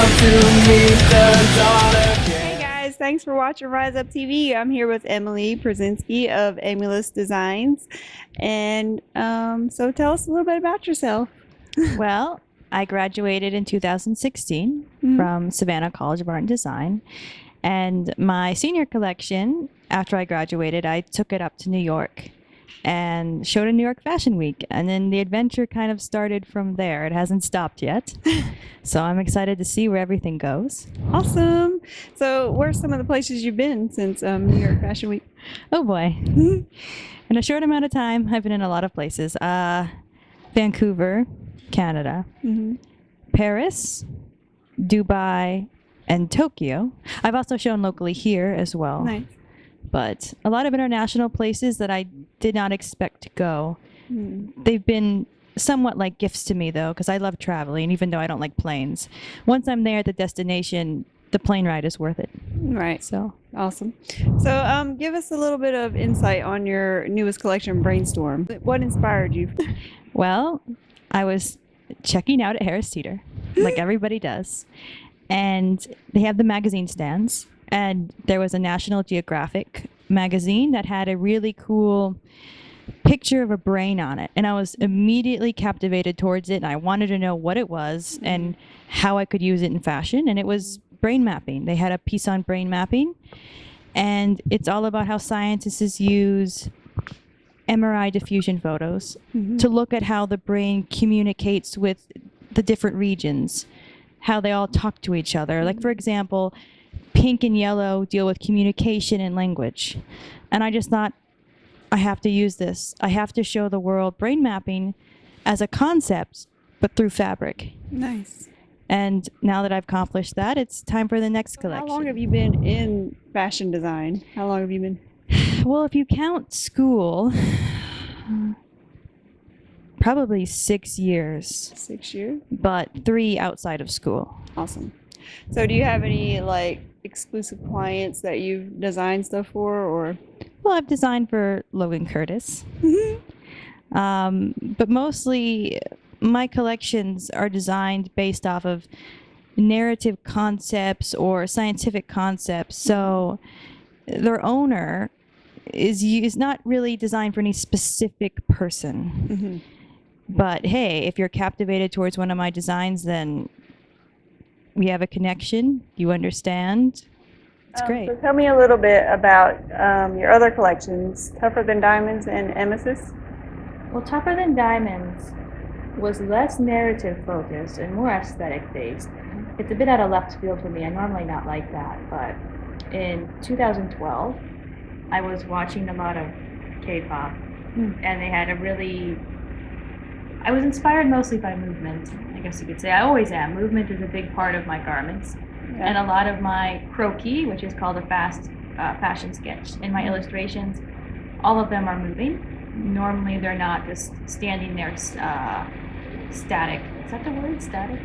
Hey guys, thanks for watching Rise Up TV. I'm here with Emily Prozinski of EmulEos Designs. And so tell us a little bit about yourself. Well, I graduated in 2016 from Savannah College of Art and Design. And my senior collection, after I graduated, I took it up to New York and showed in New York Fashion Week. And then the adventure kind of started from there. It hasn't stopped yet. So I'm excited to see where everything goes. Awesome. So where's some of the places you've been since New York Fashion Week? Oh boy. In a short amount of time, I've been in a lot of places. Vancouver, Canada, Paris, Dubai, and Tokyo. I've also shown locally here as well. Nice. But a lot of international places that I did not expect to go. They've been somewhat like gifts to me, though, because I love traveling, even though I don't like planes. Once I'm there at the destination, the plane ride is worth it. Right. So awesome. So give us a little bit of insight on your newest collection, Brainstorm. What inspired you? Well, I was checking out at Harris Teeter, like everybody does, and they have the magazine stands, and there was a National Geographic magazine that had a really cool picture of a brain on it, and I was immediately captivated towards it, and I wanted to know what it was and how I could use it in fashion. And it was brain mapping. They had a piece on brain mapping, and it's all about how scientists use MRI diffusion photos to look at how the brain communicates with the different regions, how they all talk to each other. Like, for example, pink and yellow deal with communication and language. And I just thought, I have to use this. I have to show the world brain mapping as a concept, but through fabric. Nice. And now that I've accomplished that, it's time for the next collection. How long have you been in fashion design? How long have you been? Well, if you count school, probably 6 years. 6 years? But 3 outside of school. Awesome. So do you have any like exclusive clients that you've designed stuff for, or? Well, I've designed for Logan Curtis. But mostly my collections are designed based off of narrative concepts or scientific concepts. So their owner is not really designed for any specific person. But hey, if you're captivated towards one of my designs, then we have a connection. You understand. It's great. So tell me a little bit about your other collections, Tougher Than Diamonds and Emesis. Well, Tougher Than Diamonds was less narrative focused and more aesthetic based. It's a bit out of left field for me. I'm normally not like that, but in 2012, I was watching a lot of K-pop, and they had I was inspired mostly by movement, I guess you could say. I always am. Movement is a big part of my garments. Yeah. And a lot of my croquis, which is called a fast fashion sketch, in my illustrations, all of them are moving. Normally they're not just standing there static. Is that the word, static?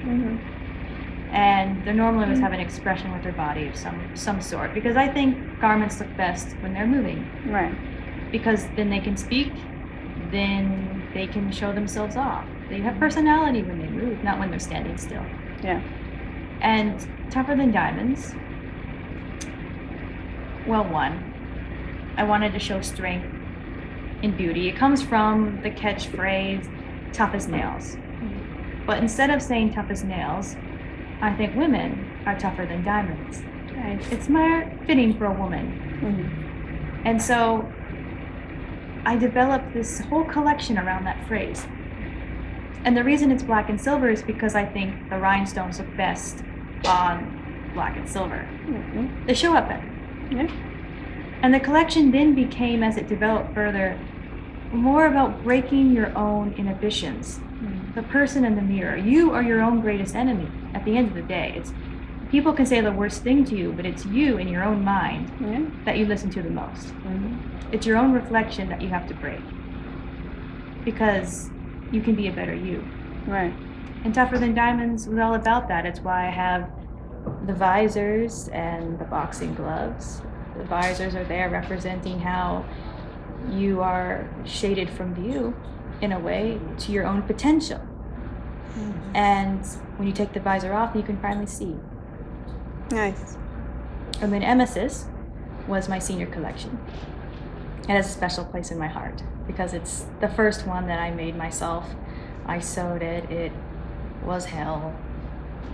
And they normally always have an expression with their body of some sort, because I think garments look best when they're moving. Right. Because then they can speak, then they can show themselves off. They have personality when they move, not when they're standing still. Yeah. And Tougher Than Diamonds, well, one, I wanted to show strength in beauty. It comes from the catchphrase, tough as nails. But instead of saying tough as nails, I think women are tougher than diamonds. Nice. It's more fitting for a woman. And so I developed this whole collection around that phrase. And the reason it's black and silver is because I think the rhinestones look best on black and silver. They show up better. And the collection then became, as it developed further, more about breaking your own inhibitions. The person in the mirror. You are your own greatest enemy at the end of the day. People can say the worst thing to you, but it's you in your own mind that you listen to the most. It's your own reflection that you have to break, because you can be a better you. Right. And Tougher Than Diamonds was all about that. It's why I have the visors and the boxing gloves. The visors are there representing how you are shaded from view in a way to your own potential. And when you take the visor off, you can finally see. Nice. And then Emesis was my senior collection. It has a special place in my heart because it's the first one that I made myself. I sewed it. It was hell.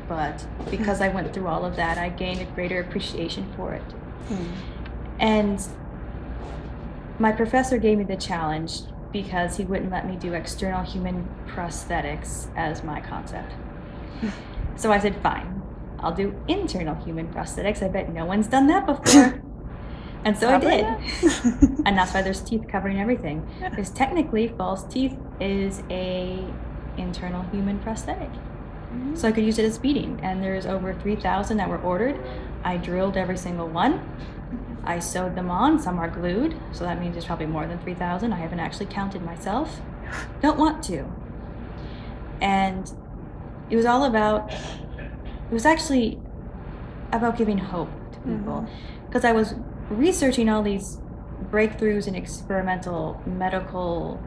But because I went through all of that, I gained a greater appreciation for it. And my professor gave me the challenge because he wouldn't let me do external human prosthetics as my concept. So I said, fine, I'll do internal human prosthetics. I bet no one's done that before. And so Probably I did. not. And that's why there's teeth covering everything. Because technically, false teeth is a internal human prosthetic. So I could use it as beading. And there's over 3,000 that were ordered. I drilled every single one. I sewed them on. Some are glued, so that means there's probably more than 3,000. I haven't actually counted myself. Don't want to. And it was all about, it was actually about giving hope to people. Because I was researching all these breakthroughs in experimental medical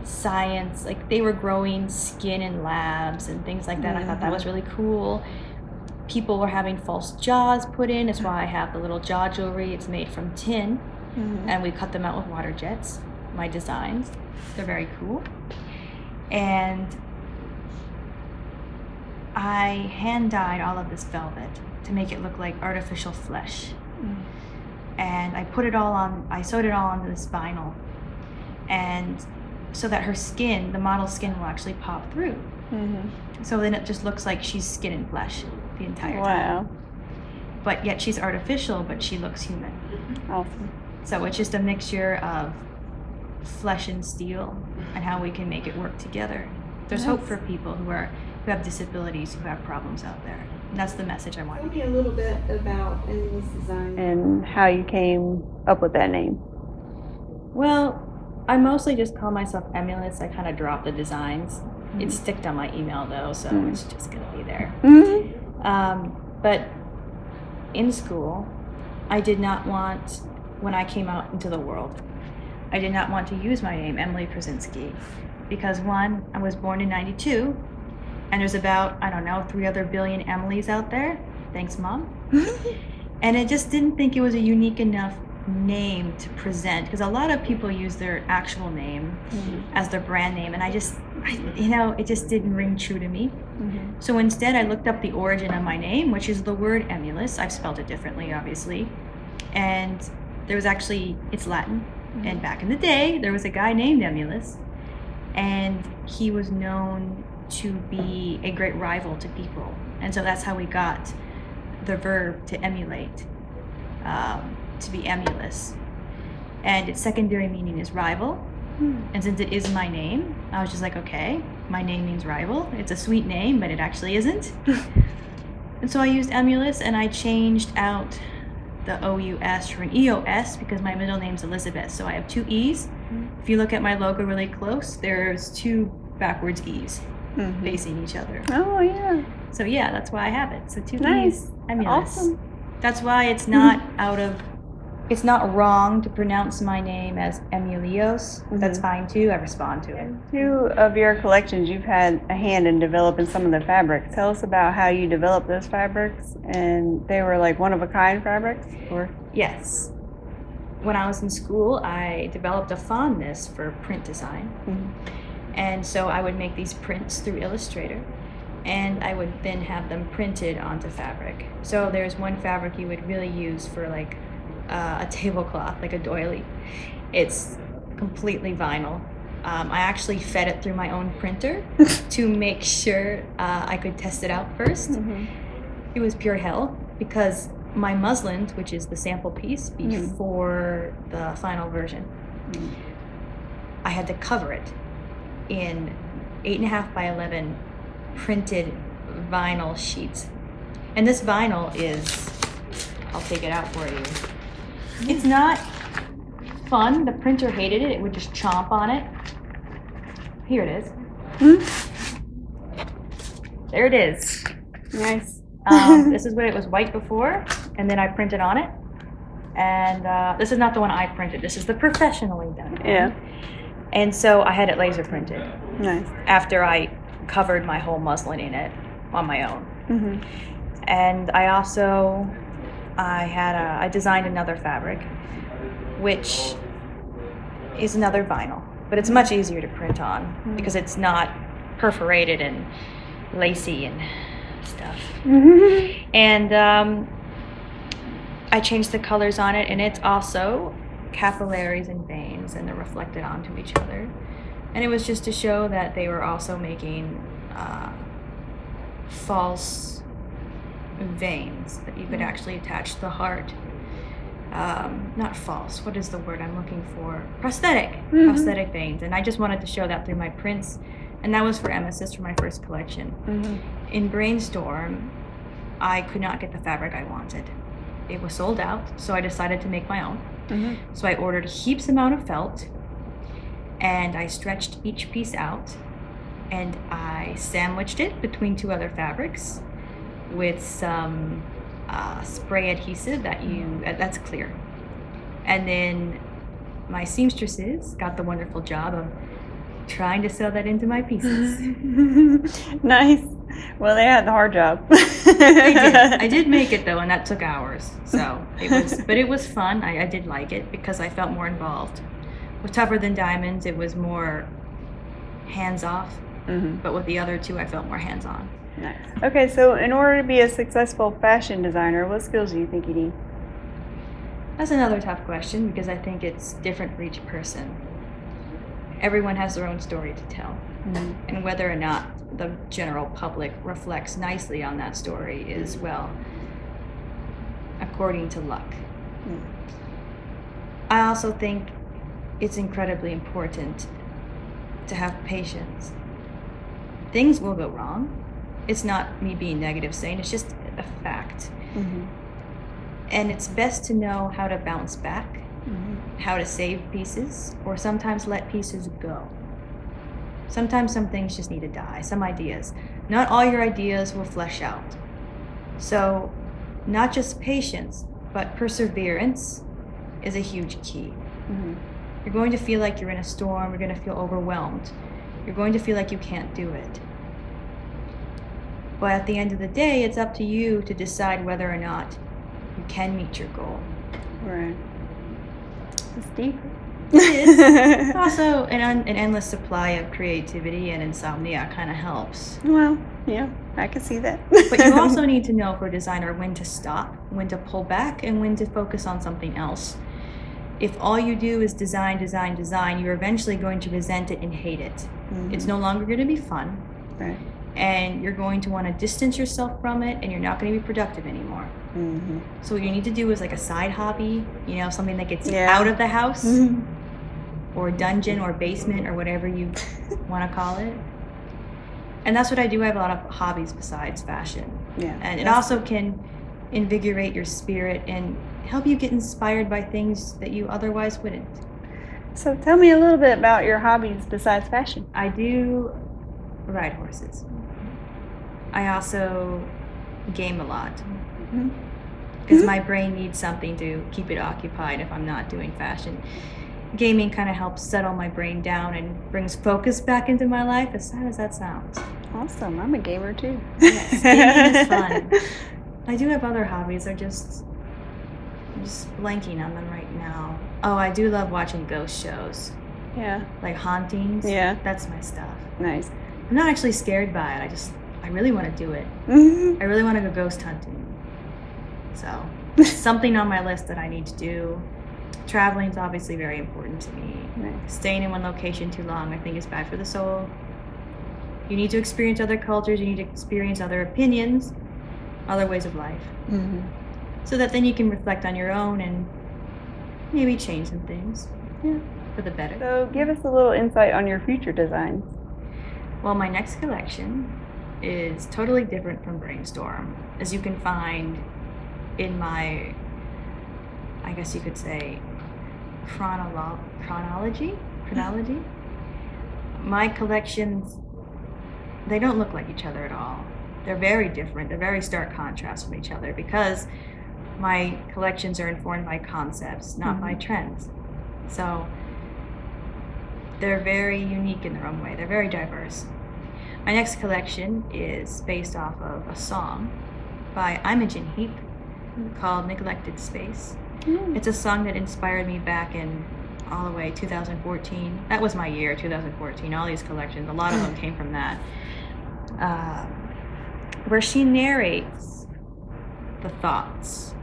science. Like they were growing skin in labs and things like that. I thought that was really cool. People were having false jaws put in. That's why I have the little jaw jewelry. It's made from tin, and we cut them out with water jets. My designs, they're very cool. And I hand dyed all of this velvet to make it look like artificial flesh. And I put it all on, I sewed it all onto this vinyl. And so that her skin, the model's skin, will actually pop through. So then it just looks like she's skin and flesh the entire time. Wow. But yet she's artificial, but she looks human. Awesome. So it's just a mixture of flesh and steel and how we can make it work together. There's hope for people who have disabilities, who have problems out there. And that's the message I want. Tell me a little bit about EmulEos Design. And how you came up with that name. Well, I mostly just call myself EmulEos. I kind of drop the designs. It's sticked on my email though, so it's just gonna be there. But in school, I did not want, when I came out into the world, I did not want to use my name, Emily Prozinski, because one, I was born in '92, and there's about, I don't know, 3 other billion Emilys out there. Thanks, Mom. And I just didn't think it was a unique enough name to present, because a lot of people use their actual name as their brand name, and it just didn't ring true to me. So instead I looked up the origin of my name, which is the word emulus. I've spelled it differently, obviously, and there was actually, it's Latin, and back in the day there was a guy named Emulus, and he was known to be a great rival to people, and so that's how we got the verb to emulate, to be emulous, and its secondary meaning is rival. And since it is my name, I was just like, okay, my name means rival. It's a sweet name, but it actually isn't. And so I used emulous, and I changed out the OUS for an EOS because my middle name's Elizabeth, so I have 2 E's. If you look at my logo really close, there's 2 backwards E's facing each other. Oh yeah. So yeah, that's why I have it. So 2 Nice. E's, emulous. Awesome. That's why it's not it's not wrong to pronounce my name as EmulEos. That's fine too. I respond to it. 2 of your collections, you've had a hand in developing some of the fabrics. Tell us about how you developed those fabrics, and they were like one-of-a-kind fabrics, or? Yes. When I was in school, I developed a fondness for print design. And so I would make these prints through Illustrator, and I would then have them printed onto fabric. So there's one fabric you would really use for like a tablecloth, like a doily. It's completely vinyl. I actually fed it through my own printer to make sure I could test it out first. It was pure hell because my muslin, which is the sample piece before the final version, I had to cover it in 8.5 by 11 printed vinyl sheets. And this vinyl is, I'll take it out for you. It's not fun. The printer hated it. It would just chomp on it. Here it is. There it is. Nice. This is what it was white before, and then I printed on it. And this is not the one I printed. This is the professionally done one. Yeah. And so I had it laser printed. Nice. After I covered my whole muslin in it on my own. Mm-hmm. And I designed another fabric, which is another vinyl, but it's much easier to print on because it's not perforated and lacy and stuff. Mm-hmm. And I changed the colors on it, and it's also capillaries and veins, and they're reflected onto each other. And it was just to show that they were also making false veins that you could actually attach to the heart. Not false, what is the word I'm looking for? Prosthetic veins. And I just wanted to show that through my prints. And that was for Emesis for my first collection. In Brainstorm, I could not get the fabric I wanted. It was sold out, so I decided to make my own. So I ordered heaps amount of felt, and I stretched each piece out, and I sandwiched it between two other fabrics with some spray adhesive that's clear. And then my seamstresses got the wonderful job of trying to sew that into my pieces. Nice. Well, they had the hard job. They did. I did make it though, and that took hours. So it was fun. I did like it because I felt more involved. With Tougher Than Diamonds, it was more hands off, but with the other two, I felt more hands on. Nice. Okay, so in order to be a successful fashion designer, what skills do you think you need? That's another tough question because I think it's different for each person. Everyone has their own story to tell, and whether or not the general public reflects nicely on that story is, well, according to luck. I also think it's incredibly important to have patience. Things will go wrong. It's not me being negative saying, it's just a fact. And it's best to know how to bounce back, how to save pieces, or sometimes let pieces go. Sometimes some things just need to die, some ideas. Not all your ideas will flesh out. So not just patience, but perseverance is a huge key. You're going to feel like you're in a storm, you're going to feel overwhelmed. You're going to feel like you can't do it. But at the end of the day, it's up to you to decide whether or not you can meet your goal. Right. It's deep. It is. Also, an endless supply of creativity and insomnia kind of helps. Well, yeah, I can see that. But you also need to know for a designer when to stop, when to pull back, and when to focus on something else. If all you do is design, you're eventually going to resent it and hate it. It's no longer going to be fun. Right. And you're going to want to distance yourself from it, and you're not going to be productive anymore. So what you need to do is like a side hobby, something that gets you out of the house, or dungeon or basement or whatever you want to call it. And that's what I do. I have a lot of hobbies besides fashion. Yeah. And it also can invigorate your spirit and help you get inspired by things that you otherwise wouldn't. So tell me a little bit about your hobbies besides fashion. I do ride horses. I also game a lot because my brain needs something to keep it occupied if I'm not doing fashion. Gaming kind of helps settle my brain down and brings focus back into my life, as sad as that sounds. Awesome. I'm a gamer too. Yes, gaming is fun. I do have other hobbies. I'm just blanking on them right now. Oh, I do love watching ghost shows. Yeah. Like hauntings. Yeah. That's my stuff. Nice. I'm not actually scared by it. I really want to do it. I really want to go ghost hunting. So, something on my list that I need to do. Traveling is obviously very important to me. Nice. Staying in one location too long, I think, is bad for the soul. You need to experience other cultures. You need to experience other opinions, other ways of life. So that then you can reflect on your own and maybe change some things for the better. So give us a little insight on your future designs. Well, my next collection is totally different from Brainstorm, as you can find in my, I guess you could say, chronology. My collections, they don't look like each other at all. They're very different. They're very stark contrast from each other because my collections are informed by concepts, not by trends. So they're very unique in their own way. They're very diverse. My next collection is based off of a song by Imogen Heap called Neglected Space. It's a song that inspired me back in all the way 2014. That was my year, 2014. All these collections, a lot of them came from that. Where she narrates the thoughts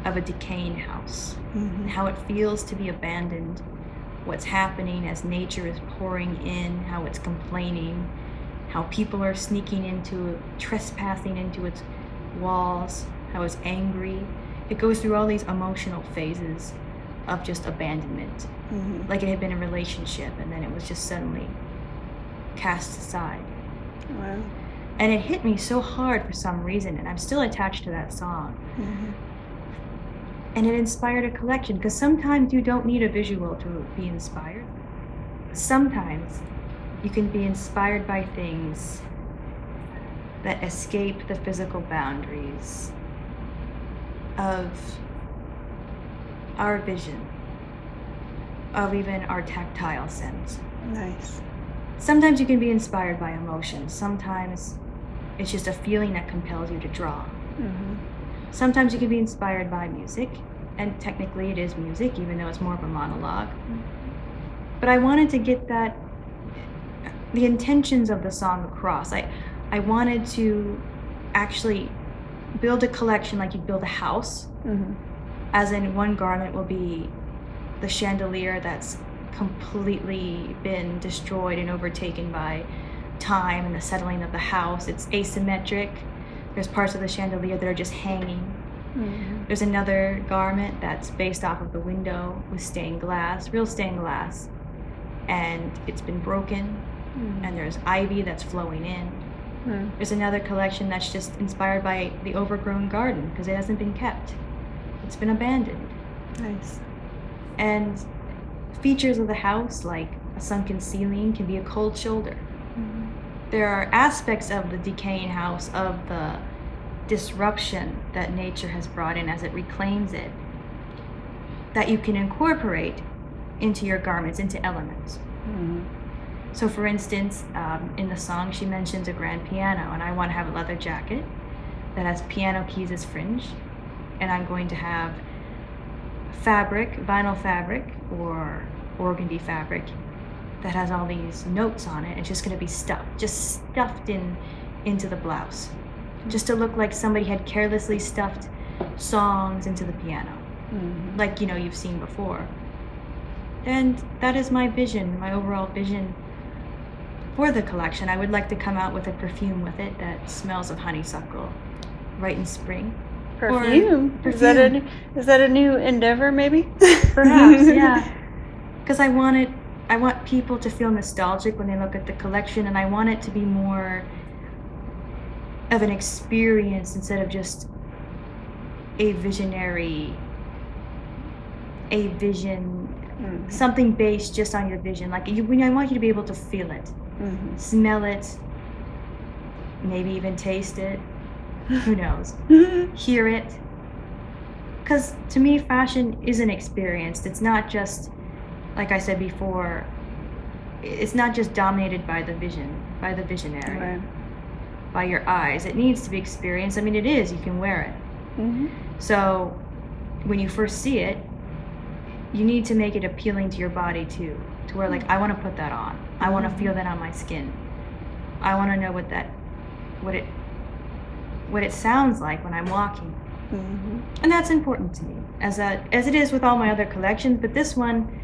of a decaying house, and how it feels to be abandoned, what's happening as nature is pouring in, how it's complaining, how people are sneaking into it, trespassing into its walls, how it's angry. It goes through all these emotional phases of just abandonment, like it had been a relationship and then it was just suddenly cast aside. Wow. And it hit me so hard for some reason, and I'm still attached to that song. And it inspired a collection, because sometimes you don't need a visual to be inspired. Sometimes you can be inspired by things that escape the physical boundaries of our vision, of even our tactile sense. Nice. Sometimes you can be inspired by emotion. Sometimes it's just a feeling that compels you to draw. Sometimes you can be inspired by music, and technically it is music, even though it's more of a monologue. But I wanted to get the intentions of the song across. I wanted to actually build a collection like you'd build a house, as in one garment will be the chandelier that's completely been destroyed and overtaken by time and the settling of the house. It's asymmetric. There's parts of the chandelier that are just hanging. There's another garment that's based off of the window with stained glass, real stained glass, and it's been broken, and there's ivy that's flowing in. There's another collection that's just inspired by the overgrown garden because it hasn't been kept. It's been abandoned. Nice. And features of the house, like a sunken ceiling, can be a cold shoulder. There are aspects of the decaying house, of the disruption that nature has brought in as it reclaims it, that you can incorporate into your garments, into elements. So for instance, in the song she mentions a grand piano, and I want to have a leather jacket that has piano keys as fringe, and I'm going to have fabric, vinyl fabric or organdy fabric that has all these notes on it. It's just going to be stuffed into the blouse, just to look like somebody had carelessly stuffed songs into the piano, like you've seen before. And that is my vision, my overall vision for the collection. I would like to come out with a perfume with it that smells of honeysuckle right in spring. Perfume? Or Is that a new endeavor, maybe? Perhaps, yeah. Because I want people to feel nostalgic when they look at the collection, and I want it to be more of an experience instead of just a vision, something based just on your vision. Like I want you to be able to feel it, smell it, maybe even taste it. Who knows? Hear it. Because to me, fashion is an experience. It's not just, like I said before, it's not just dominated by the visionary, by your eyes. It needs to be experienced. I mean, it is. You can wear it. So when you first see it, you need to make it appealing to your body too, to where like, I want to put that on. I want to feel that on my skin. I want to know what it sounds like when I'm walking. And that's important to me, as it is with all my other collections. But this one,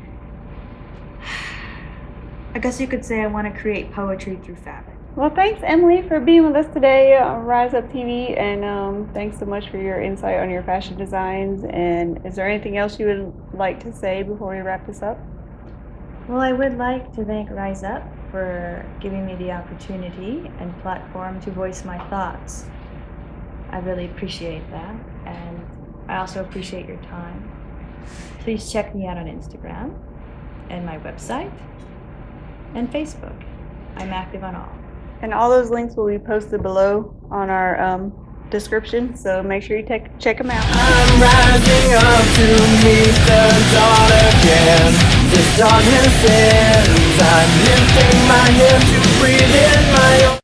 I guess you could say I want to create poetry through fabric. Well, thanks, Emily, for being with us today on Ryze-Up TV, and thanks so much for your insight on your fashion designs. And is there anything else you would like to say before we wrap this up? Well, I would like to thank Ryze-Up for giving me the opportunity and platform to voice my thoughts. I really appreciate that, and I also appreciate your time. Please check me out on Instagram and my website and Facebook. I'm active on all. And all those links will be posted below on our description, so make sure you check them out. I'm rising up to meet the dawn again. This darkness ends. I'm lifting my head to breathe in my own